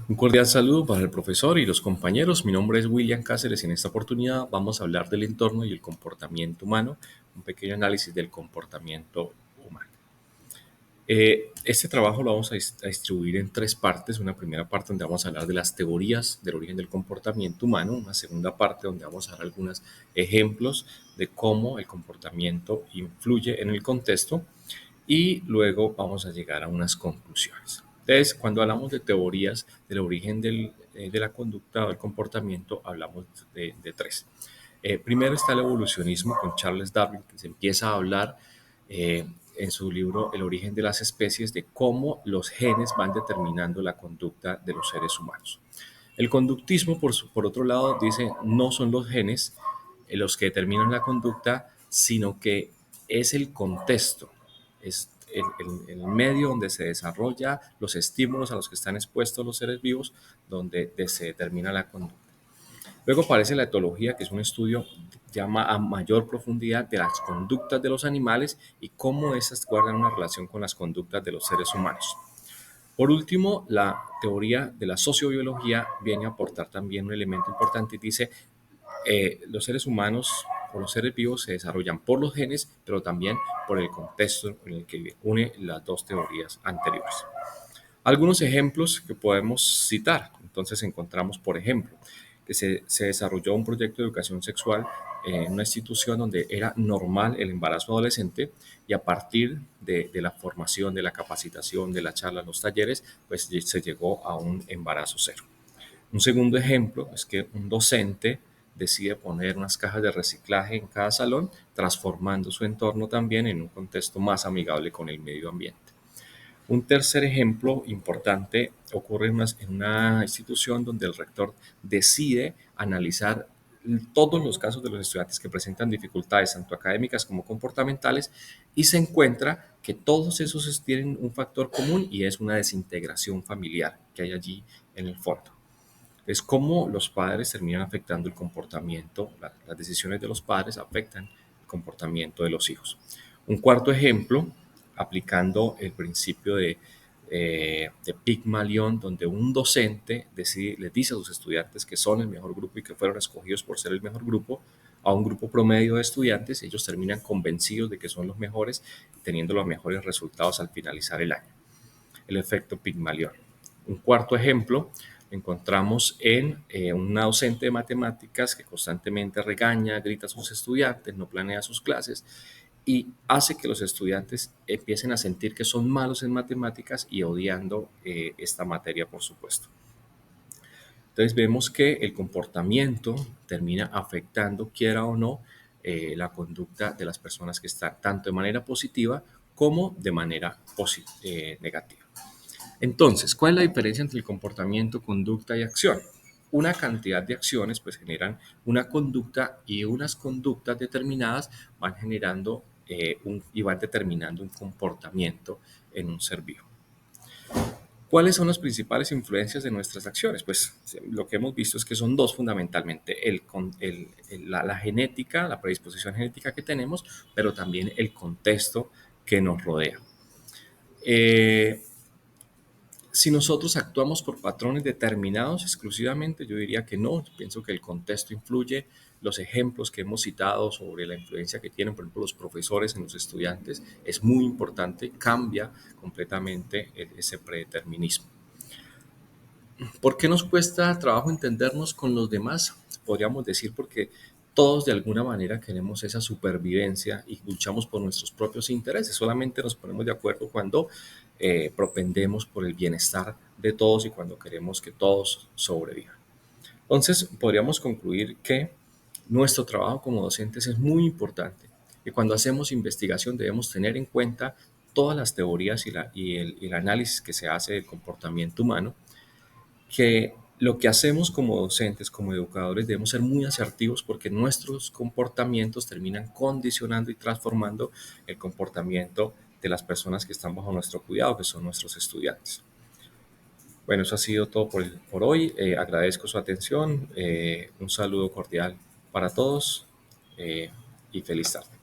Un cordial saludo para el profesor y los compañeros. Mi nombre es William Cáceres y en esta oportunidad vamos a hablar del entorno y el comportamiento humano, un pequeño análisis del comportamiento humano. Este trabajo lo vamos a distribuir en tres partes. Una primera parte donde vamos a hablar de las teorías del origen del comportamiento humano, una segunda parte donde vamos a dar algunos ejemplos de cómo el comportamiento influye en el contexto y luego vamos a llegar a unas conclusiones. Entonces, cuando hablamos de teorías del origen de la conducta o del comportamiento, hablamos de tres. Primero está el evolucionismo con Charles Darwin, que se empieza a hablar eh, en su libro El origen de las especies de cómo los genes van determinando la conducta de los seres humanos. El conductismo, por otro lado, dice no son los genes los que determinan la conducta, sino que es el contexto, es el medio donde se desarrolla los estímulos a los que están expuestos los seres vivos, donde se determina la conducta. Luego aparece la etología, que es un estudio llama a mayor profundidad de las conductas de los animales y cómo esas guardan una relación con las conductas de los seres humanos. Por último, la teoría de la sociobiología viene a aportar también un elemento importante y dice los seres humanos o los seres vivos se desarrollan por los genes, pero también por el contexto en el que une las dos teorías anteriores. Algunos ejemplos que podemos citar. Entonces encontramos, por ejemplo, que se desarrolló un proyecto de educación sexual en una institución donde era normal el embarazo adolescente y a partir de la formación, de la capacitación, de la charla, los talleres, pues se llegó a un embarazo cero. Un segundo ejemplo es que un docente decide poner unas cajas de reciclaje en cada salón, transformando su entorno también en un contexto más amigable con el medio ambiente. Un tercer ejemplo importante ocurre en una institución donde el rector decide analizar todos los casos de los estudiantes que presentan dificultades tanto académicas como comportamentales y se encuentra que todos esos tienen un factor común y es una desintegración familiar que hay allí en el fondo. Es cómo los padres terminan afectando el comportamiento, las decisiones de los padres afectan el comportamiento de los hijos. Un cuarto ejemplo, aplicando el principio de Pygmalion, donde un docente les dice a sus estudiantes que son el mejor grupo y que fueron escogidos por ser el mejor grupo, a un grupo promedio de estudiantes, ellos terminan convencidos de que son los mejores, teniendo los mejores resultados al finalizar el año. El efecto Pygmalion. Un cuarto ejemplo encontramos en una docente de matemáticas que constantemente regaña, grita a sus estudiantes, no planea sus clases y hace que los estudiantes empiecen a sentir que son malos en matemáticas y odiando esta materia, por supuesto. Entonces vemos que el comportamiento termina afectando, quiera o no, la conducta de las personas que están tanto de manera positiva como de manera negativa. Entonces, ¿cuál es la diferencia entre el comportamiento, conducta y acción? Una cantidad de acciones pues generan una conducta y unas conductas determinadas van generando y van determinando un comportamiento en un ser vivo. ¿Cuáles son las principales influencias de nuestras acciones? Pues lo que hemos visto es que son dos fundamentalmente, la genética, la predisposición genética que tenemos, pero también el contexto que nos rodea. Si nosotros actuamos por patrones determinados exclusivamente, yo diría que no. Pienso que el contexto influye. Los ejemplos que hemos citado sobre la influencia que tienen, por ejemplo, los profesores en los estudiantes, es muy importante, cambia completamente ese predeterminismo. ¿Por qué nos cuesta trabajo entendernos con los demás? Podríamos decir porque todos de alguna manera queremos esa supervivencia y luchamos por nuestros propios intereses. Solamente nos ponemos de acuerdo cuando propendemos por el bienestar de todos y cuando queremos que todos sobrevivan. Entonces, podríamos concluir que nuestro trabajo como docentes es muy importante y cuando hacemos investigación debemos tener en cuenta todas las teorías y el análisis que se hace del comportamiento humano, que lo que hacemos como docentes, como educadores, debemos ser muy asertivos porque nuestros comportamientos terminan condicionando y transformando el comportamiento de las personas que están bajo nuestro cuidado, que son nuestros estudiantes. Bueno, eso ha sido todo por hoy. Agradezco su atención. Un saludo cordial para todos y feliz tarde.